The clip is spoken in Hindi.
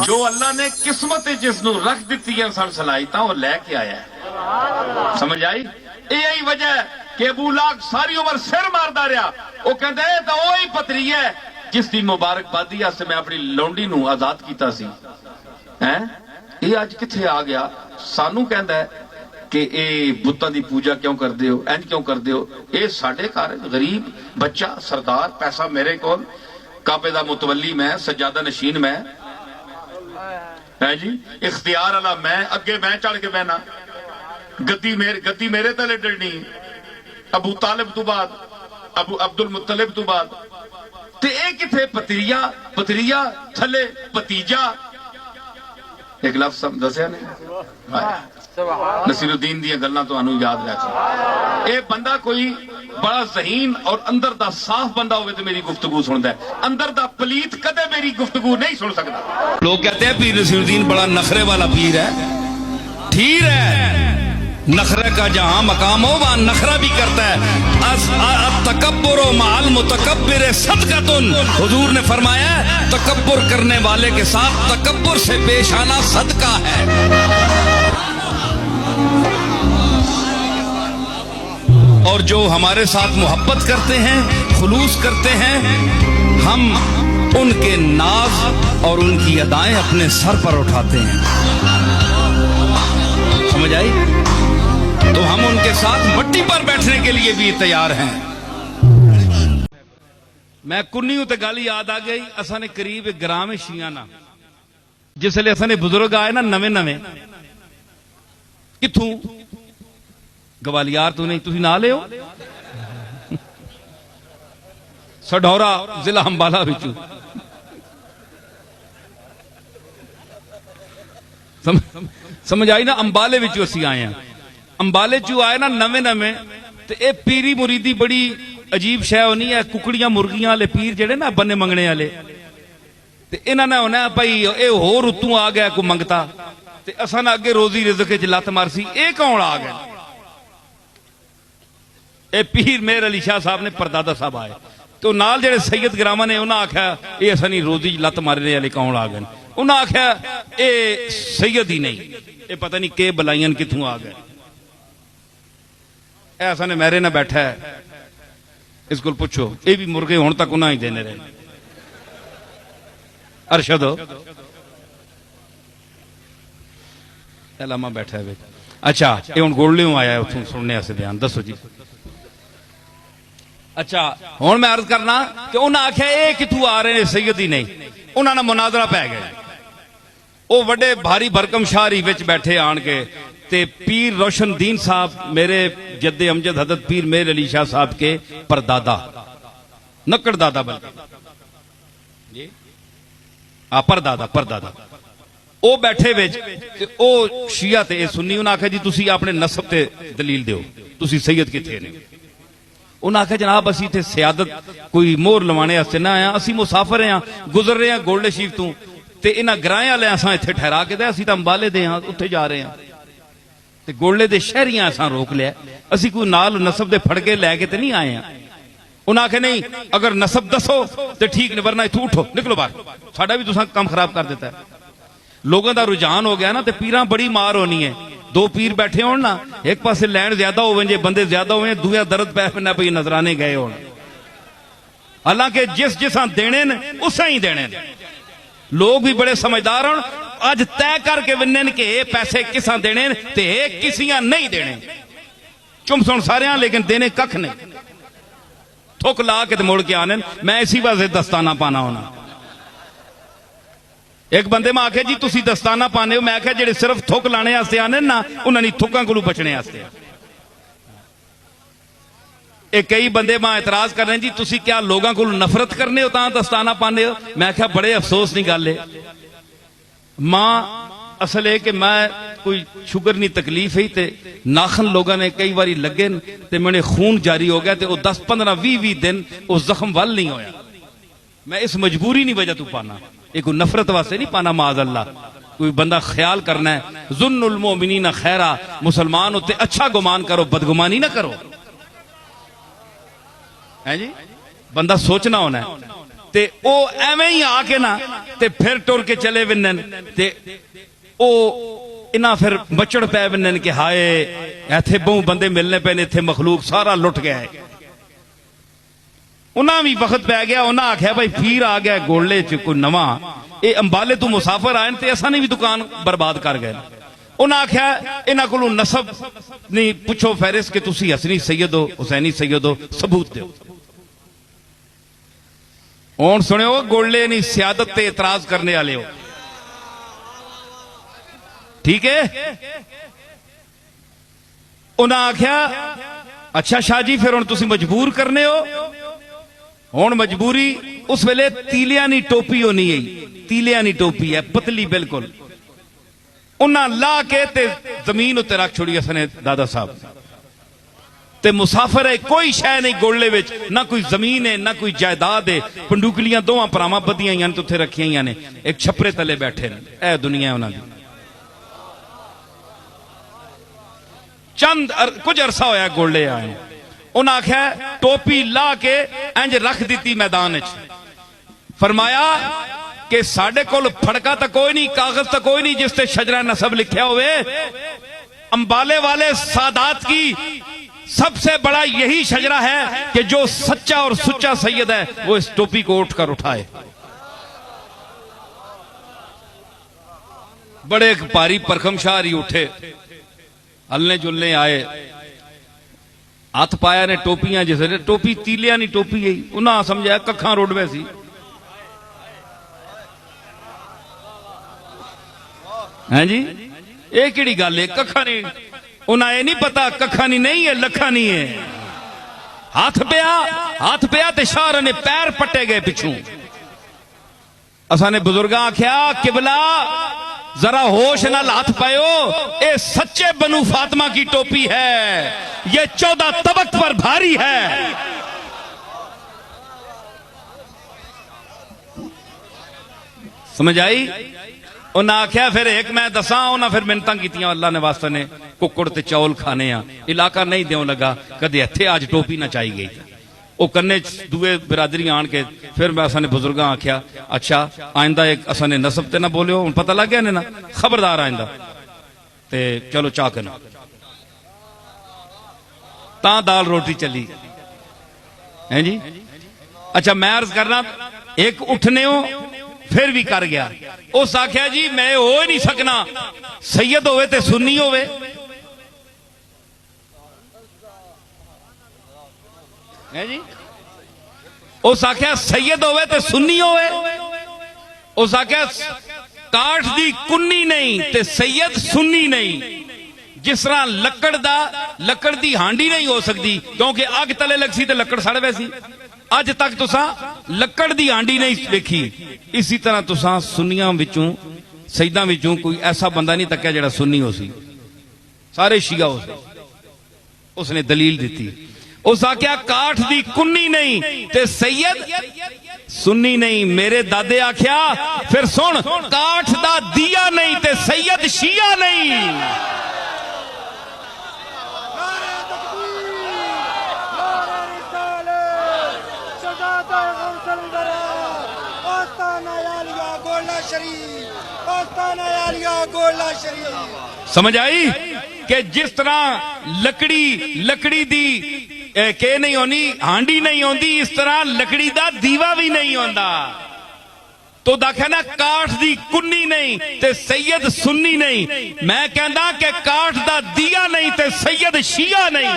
जो अल्लाह ने किस्मत जिसनू रख दी है सन सलाहियत वो लैके आया है। समझ आई? यही वजह है कि अबू लाख सारी उम्र सिर मारदा रहा। वो कहता है तो वही पतरी है जिसकी मुबारकबादी वास्ते मैं अपनी लौंडी नू आजाद किया सी। हैं ये अज किथे आ गया? सानू कहता है कि ये बुत्तां दी पूजा क्यों करते हो, इंज क्यों करते हो? ये साडे घर गरीब बच्चा सरदार, पैसा मेरे कोल, काबे दा मुतवली मैं, सज्जादा नशीन मैं है जी, इख्तियार वाला मैं, अगे मैं चढ़ के बहना, गद्दी मेरे तले डलनी, अबू तालिब तो बाद, अबू अब्दुल मुत्तलिब तो बाद, ते ये किथे पतरिया थले भतीजा। एक लफ्ज़ दसिया नहीं नसीरुद्दीन दी गल्लां तुहानू याद रख। ये बंदा कोई बड़ा ज़हीन और अंदर दा साफ बंदा होवे तो मेरी गुफ्तगू सुनदा है, अंदर दा पलीत कदे मेरी गुफ्तगू नहीं सुन सकता। लोग कहते हैं पीर नसीरुद्दीन बड़ा नखरे वाला पीर है। ठीक है, नखरे का जहां मकाम हो वहां नखरा भी करता है। तकब्बुर माल मुतकब्बिर सदक़तुन, हुजूर ने फरमाया तकब्बुर करने वाले के साथ तकब्बुर से पेश आना सदका है। और जो हमारे साथ मोहब्बत करते हैं, खुलूस करते हैं, हम उनके नाज और उनकी अदाएं अपने सर पर उठाते हैं। समझ आई? तो हम उनके साथ मट्टी पर बैठने के लिए भी तैयार हैं। मैं कुन्नी तो गल याद आ गई, असा ने करीब एक ग्राम में शियाना जिसले असा ने बुजुर्ग आए ना नवे नवे, किथों गवालियार तो नहीं, तुसी ना ले हो सढौरा जिला अंबाला विचों समझ आई ना। अंबाले विचों असीं आए हैं, अंबाले चू आए ना नवे नवे, ते ए पीरी मुरीदी बड़ी अजीब शै होनी है। कुकड़ियां मुर्गियां वाले पीर जेड़े ना बन्ने मंगने वाले, ते इन्हां ने होना भाई ये होर उत्तों आ गया कोई मंगता, ते असां ना अगे रोजी रिज़्क च लत मारसी, ये कौन आ गया? ए पीर मेहर अली शाह साहब ने परदादा साहब आए, तो नाल जेड़े सैयद ग्रामा ने उन्हें आख्या ये असां नहीं रोजी लत मारने वाले कौन आ गए? उन्हें आख्या ये सैयद ही नहीं, ये पता नहीं के बलाइयन किथों आ गए। ऐसा ने मेरे ना बैठा है, इसको पूछो, ये भी मुर्गे हुण तक उन्हें ही देने रहे। अरशद लामा बैठा है। अच्छा ये हुण गोलड़ियों आया उथों सुनने वास्ते बयान, दसो जी। अच्छा हुण मैं अर्ज करना कि उन्हें आख्या ये किथों आ रहे हैं? सैयद ही नहीं। उन्होंने मुनाजरा पै गया, वो बड़े भारी भरकम शाहरी विच बैठे आन के, ते पीर रोशनदीन साहब मेरे जद्दे अमजद हजरत पीर मेहर अली शाह साहब के परदादा, नकड़ दादा बल्कि परदादा वो बैठे विच, ओ शिया ते सुन्नी। उन्हें आख्या जी तुसी अपने नसब ते दलील दिओ, तुसी सैयद किथे ने? उन्हें आख्या जनाब असी इत्थे सियादत कोई मोहर लवाने वास्ते ना आया, असी मुसाफिर हैं, गुजर रहे हैं गोल्डे शीफ तो, ते इन्हां ग्राएं वाले असां इत्थे ठहरा के दे, असी तां अंबाले दे हां, उत्थे जा रहे हैं, ते गोल्डे दे शहरियां असां रोक लिया, असी कोई नाल नसब दे फड़के लैके ते नहीं आए हैं। उन्हें आख्या नहीं अगर नसब दसो तो ठीक नहीं, वरना इत्थों उठो निकलो बाहर, साडा भी तुसां काम खराब कर दिता है। लोगों का रुझान हो गया ना, तो पीरां बड़ी मार होनी है। दो पीर बैठे हो ना, एक पासे लैंड ज्यादा हो जे बंदे ज्यादा हो, दूया दर्द पै पैना भाई नजराने गए हो। हालांकि जिस जिसा देने उसा ही देने। लोग भी बड़े समझदार हो, अज तय करके विन्ने कि ये पैसे किसा देने ते किसियां नहीं देने। चुम सुन सारे लेकिन देने कख नहीं, थुक ला के मुड़ के आने। मैं इसी वास्ते दस्ताना पाना होना। एक बंदे में आखे जी तुसी दस्ताना पाने हो, मैं आख्या जेडे सिर्फ थुक लाने वास्ते आने ना, उन्होंने थुक्कां कोलों बचने वास्ते। एक कई बंदे में एतराज कर रहे हैं जी तुसी क्या लोगों को नफरत करने हो तां दस्ताना पाने हो? मैं आख्या बड़े अफसोस की गल है, मां असल है कि मैं कोई शुगर नहीं तकलीफ ही, ते नाखन लोगों ने कई बारी लगे ते मेरे खून जारी हो गया, ते 10 15 20 दिन उस जख्म वल नहीं होया। मैं इस मजबूरी नहीं वजह तू पाना, एक नफरत वास्ते नहीं पाना। माज अल्लाह कोई बंदा ख्याल करना है, जुन्नुल मोमिनीन खैरा, मुसलमान होते अच्छा गुमान करो, बदगुमानी ना करो। है जी, बंदा सोचना होना है। ते ओ एवें ही आके ना ते फिर टुर के चले विनन ते ओ इना फिर बचड़ पै विनन कि हाय इत्थे बहु बंदे मिलने पे इत्थे मखलूक सारा लुट गया है। उन्हें भी वक्त पै गया, उन्हें आख्या भाई पीर आ गया गोले च कोई नवा, ये अंबाले तू मुसाफिर आए ते असा भी दुकान बर्बाद कर गए। उन्हें आख्या इन्हों को नसब नहीं पुछो फैरिस कि तुसी हसनी सैयद हो हुसैनी सैयद हो, सबूत दो। हुण सुनियो गोले नहीं सियादत ते इतराज करने वाले हो, ठीक है। उन्हें आख्या अच्छा शाह जी फिर हुण तुसी मजबूर करने हो। हुण मजबूरी उस वेले तीलिया नी टोपी होनी है, तीलिया नी टोपी है पतली बिल्कुल, उन्हें ला के ते जमीन उत्ते रख छोड़ी असने दादा साहब ते मुसाफिर है, कोई शह नहीं गोले विच, ना कोई जमीन है ना कोई जायदाद है। पंडुकलियां दोवां भरावां बधियां ने उत्थे रखियां ने, एक छपरे तले बैठे ने, ए दुनिया उन्हां दी। चंद कुछ अरसा होया गोले आए, उन्हें आख्या टोपी ला के इंज रख दी मैदान च, फरमाया कि साडे कोल फड़का तो कोई नहीं, कागज तो कोई नहीं जिसते शजरा नसब लिखा हुए। अंबाले वाले सादात की सबसे बड़ा यही शजरा है कि जो सच्चा और सुच्चा सैयद है वो इस टोपी को उठकर उठाए। बड़े भारी परखमशार उठे, हलने जुलने आए, हाथ पाया ने टोपियां, जिस टोपी तीलिया नहीं टोपी है, उन्हें समझाया कखा रोडवे सी। हैं जी ये किहड़ी गल है, कखा नहीं, उन्हें ये नहीं पता कखा नहीं है लखा नहीं है। हाथ पिया ते शाह ने पैर पट्टे गए पिछू। असा ने बुजुर्ग आख्या किबला जरा होश नाल हाथ पायो, ये सच्चे बनु फातिमा की टोपी है, ये 14 तबक पर भारी है। समझ आई? उन्हें आख्या फिर एक मैं दसा, उन्हें फिर मिन्नतां कीतियां अल्लाह ने वास्ते ने कुकड़ ते चौल खाने आ, इलाका नहीं देव लगा, कदे इत्थे आज टोपी ना चाही गई। वो कन्ने दुए बिरादरी आन के फिर मैं असा ने बुजुर्ग आख्या अच्छा आइंदा एक असा ने नसब ते ना बोलियो, पता लग गया ने ना, खबरदार आइंदा ते चलो चाह के ना ता दाल रोटी चली है जी। अच्छा मैं अर्ज करना, एक उठने हो फिर भी कर गया, उस आख्या जी मैं हो ही नहीं सकना सैयद होवे ते सुन्नी होवे। है जी उस आख्या सैयद होवे ते सुन्नी होवे, उस आख्या काठ दी कुन्नी नहीं ते सैयद सुन्नी नहीं। जिस तरह लकड़ दी हांडी नहीं हो सकती क्योंकि अग तले लगसी ते लकड़ सड़ वैसी, अज तक तुसा लकड़ दी हांडी नहीं देखी। इसी तरह तुसा सुन्नियां विचों सैयदां विचों कोई ऐसा बंदा नहीं तकिया जिहड़ा सुन्नी हो सी, सारे शिया हो सी। उसने दलील दी, उस आख्या काठ दी कुन्नी नहीं ते सैयद सुन्नी नहीं। मेरे दादे आख्या फिर सुन, काठ दा दिया नहीं ते सैयद शिया नहीं। समझ आई कि जिस तरह लकड़ी दी के नहीं होनी, हांडी नहीं होती, इस तरह लकड़ी दा दीवा भी नहीं होता। तो देखा ना काठ दी कुन्नी नहीं ते सैयद सुन्नी नहीं, मैं कहना कि काठ दा दिया नहीं ते सैयद शिया नहीं।